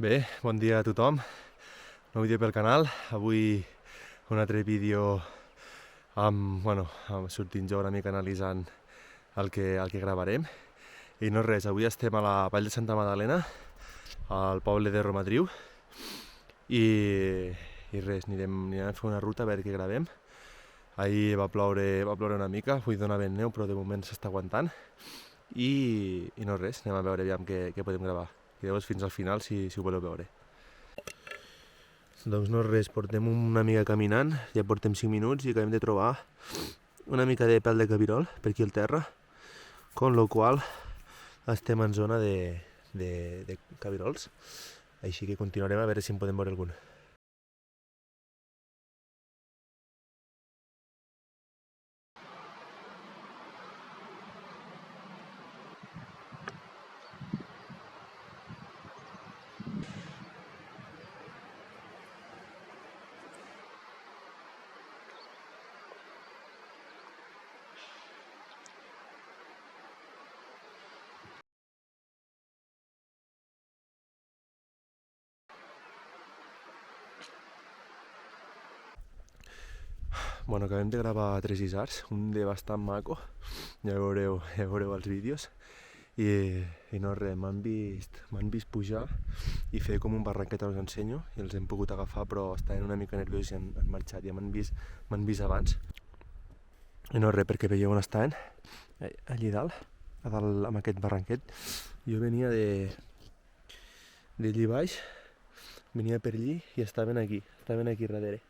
Bé, bon dia a tothom, nou vídeo pel canal. Avui un altre vídeo sortint jo una mica analitzant el que gravarem. I no res, avui estem a la Vall de Santa Magdalena, al poble de Romadriu, i res, anirem a fer una ruta a veure què gravem. Ahir va ploure una mica, avui dona ben neu, però de moment s'està aguantant. I no res, anem a veure aviam què podem gravar. Quedeu-vos fins al final si ho voleu veure. Doncs no res, portem una mica caminant, ja portem 5 minuts i acabem de trobar una mica de pèl de cabirol per aquí al terra, con lo qual estem en zona de cabirols, així que continuarem a veure si en podem veure algun. Bueno, acabem de gravar 3 isards, un de bastant maco, ja veureu els vídeos, i no res, m'han vist pujar i fer com un barranquet, us ensenyo, i els hem pogut agafar, però estaven una mica nerviosos i han marxat, ja m'han vist abans. I no res, perquè veieu on estaven, allí dalt, amb aquest barranquet. Jo venia d'allí baix, venia per allí i estaven aquí darrere,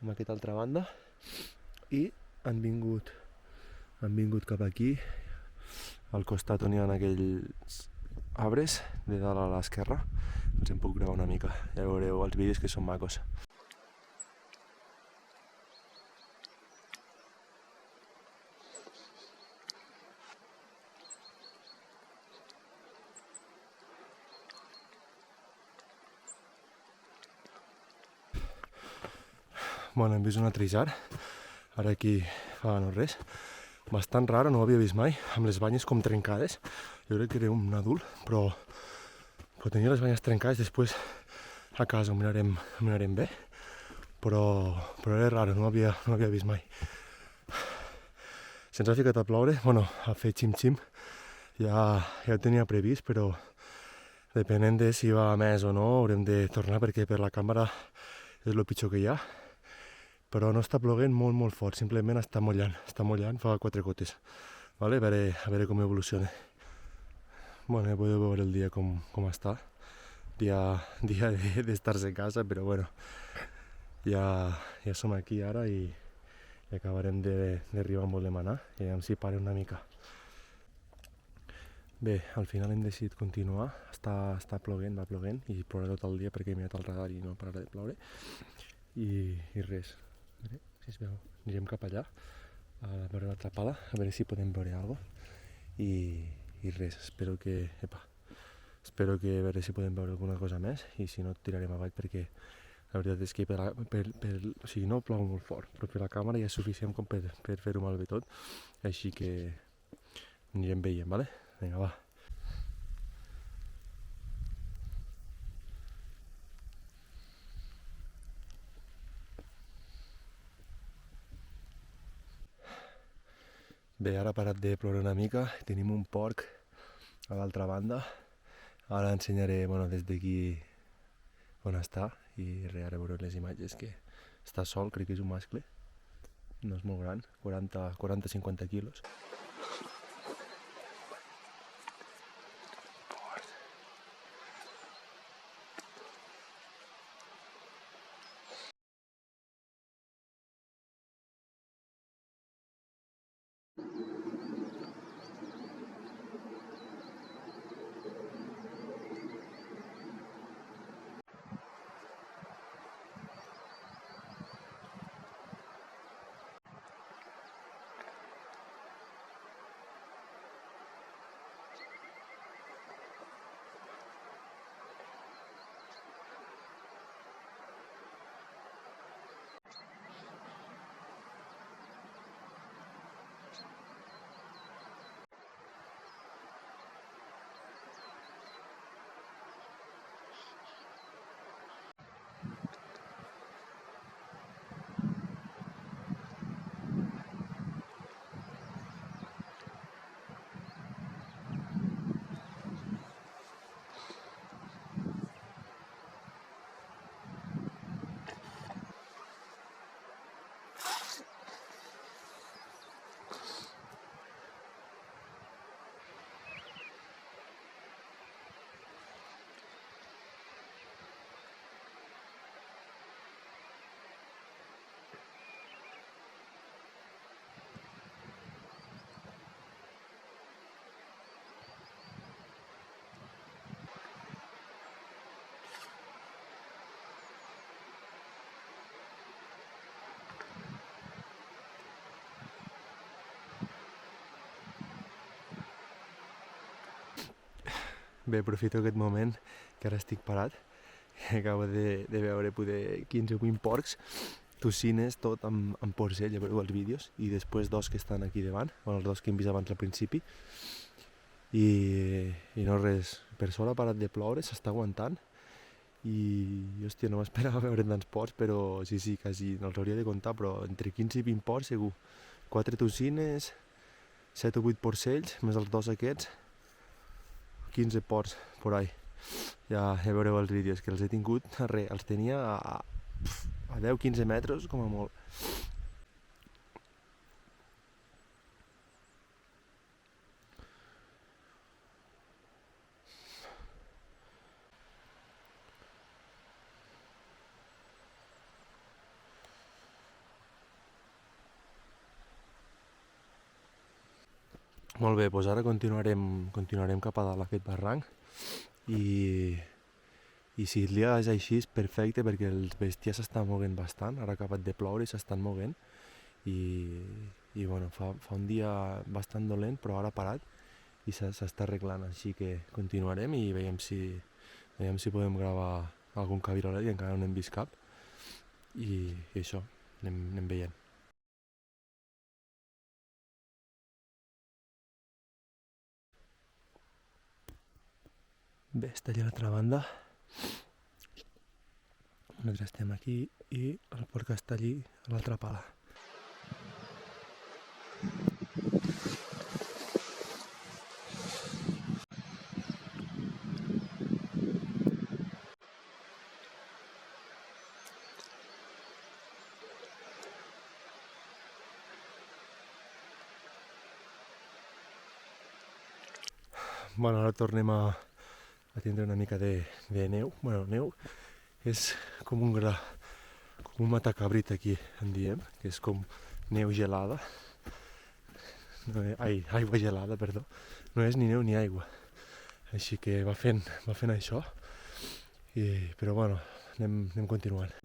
amb aquesta altra banda, i han vingut cap aquí, al costat on hi ha aquells arbres de dalt a l'esquerra. Els hem pogut gravar una mica, ja veureu els vídeos que són macos. Bueno, hem vist un altre isard, ara aquí fa no res, bastant raro, no ho havia vist mai, amb les banyes com trencades. Jo crec que era un adult, però tenia les banyes trencades. Després a casa ho mirarem bé, però era raro, no ho havia vist mai. Se'ns ha ficat a ploure, bueno, a fer xim-xim, ja ho tenia previst, però depenent de si va més o no haurem de tornar, perquè per la càmera és el pitjor que hi ha. Però no està ploguent molt fort, simplement està mullant, fa 4 gotes. Vale? A veure com evoluciona. Bueno, ja podeu veure el dia com està. Dia d'estar-se a casa, però bueno, ja som aquí ara i acabarem d'arribar on volem anar, i aviam si para una mica. Bé, al final hem decidit continuar, va ploguent, i plourà tot el dia perquè he mirat el radar i no pararà de ploure. I res, a veure si es veu, anirem cap allà a veure l'altra pala, a veure si podem veure alguna cosa, i res, espero que a veure si podem veure alguna cosa més, i si no tirarem avall, perquè la veritat és que o sigui, no plou molt fort, però per la càmera ja és suficient com per fer-ho malbé tot, així que anirem veient, vale? Vinga, va. Bé, ara ha parat de ploure una mica, tenim un porc a l'altra banda. Ara ensenyaré, des d'aquí on està, i ara veureu les imatges, que està sol, crec que és un mascle, no és molt gran, 40-50 quilos. Bé, aprofito aquest moment que ara estic parat. Acabo de veure poder 15 o 20 porcs, tocines, tot amb porcell, ja veureu els vídeos, i després dos que estan aquí davant, els dos que hem vist abans al principi. I no res, per sort ha parat de ploure, s'està aguantant, i hòstia, no m'esperava veure tants porcs, però sí, quasi no els hauria de comptar, però entre 15 i 20 porcs segur. 4 tocines, 7 o 8 porcells, més els dos aquests, 15 porcs, por ahí. Ja veureu els vídeos, que els he tingut, els tenia a 10-15 metres, com a molt. Molt bé, doncs ara continuarem cap a dalt aquest barranc i si el dia és així és perfecte perquè els bestiars s'estan moguent bastant, ara ha acabat de ploure i s'estan moguent i bueno, fa un dia bastant dolent però ara ha parat i s'està arreglant, així que continuarem i veiem si podem gravar algun cabriolet, que encara no n'hem vist cap i això, anem veient. Bé, està allà a l'altra banda. Nosaltres estem aquí i el porc està allí a l'altra pala. Bueno, ara tornem a tindre una mica de neu. Bueno, neu és com un gra, com un matacabrit aquí en diem, que és com neu gelada. No, aigua gelada, perdó. No és ni neu ni aigua. Així que va fent això. Però bueno, anem continuant.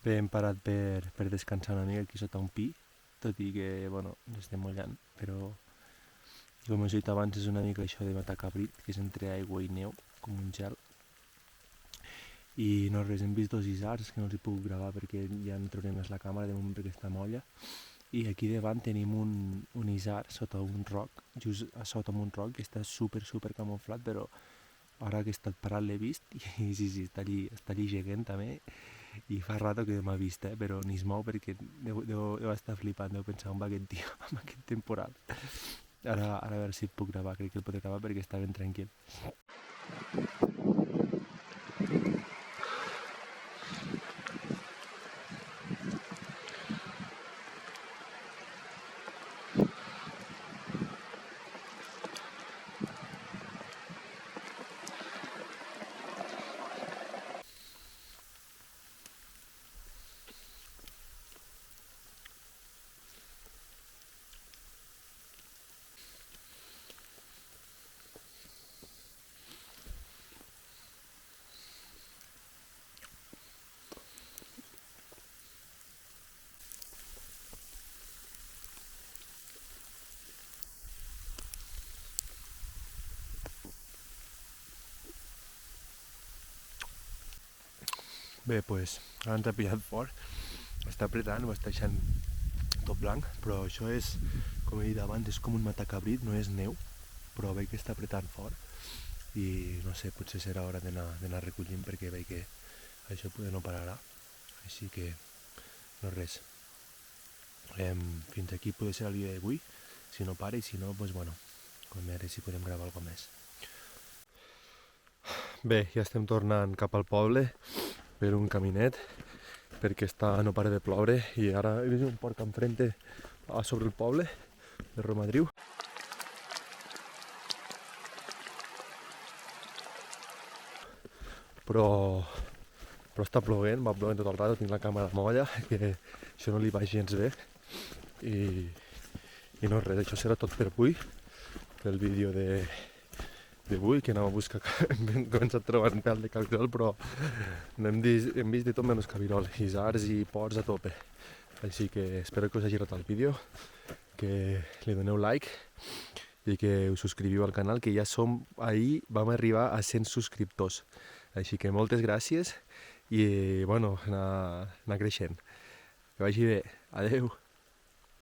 Bé, hem parat per descansar una mica aquí sota un pi, tot i que, bueno, ens estem mullant, però com us he dit abans és una mica això de matacabrit, que és entre aigua i neu, com un gel. I no res, hem vist dos isards que no els hi puc gravar perquè ja no trauré més la càmera de moment perquè està molla. I aquí davant tenim un isard sota un roc, just a sota un roc, que està super camuflat, però ara que he estat parat l'he vist i sí, està allí gegant també. I fa rato que m'ha vist, però ni es mou perquè deu estar flipant, deu pensar on va aquest tio amb aquest temporal. Ara a veure si el puc gravar, crec que el podré gravar perquè està ben tranquil. Bé, doncs, ara ens ha pillat fort, està apretant, ho està deixant tot blanc, però això és, com he dit abans, és com un matacabrit, no és neu, però veig que està apretant fort i no sé, potser serà hora d'anar recollint perquè veig que això poder no pararà, així que no res. Fins aquí poder ser el vídeo d'avui, si no para i si no, doncs bueno, a veure si podem gravar alguna més. Bé, ja estem tornant cap al poble per un caminet perquè no para de ploure i ara he vist un porc enfrente sobre el poble de Romadriu. Però està plovent, va plovent tot el rato, tinc la càmera molla, que això no li va gens bé i no res, això serà tot per avui, pel vídeo d'avui, que anàvem a buscar, hem començat trobant pèl de cabirol, però hem vist de tot menys cabirol, isards i ports a tope. Així que espero que us hagi agradat el vídeo, que li doneu like i que us subscriviu al canal, que ja ahir vam arribar a 100 subscriptors. Així que moltes gràcies i, bueno, anar creixent. Que vagi bé. Adeu.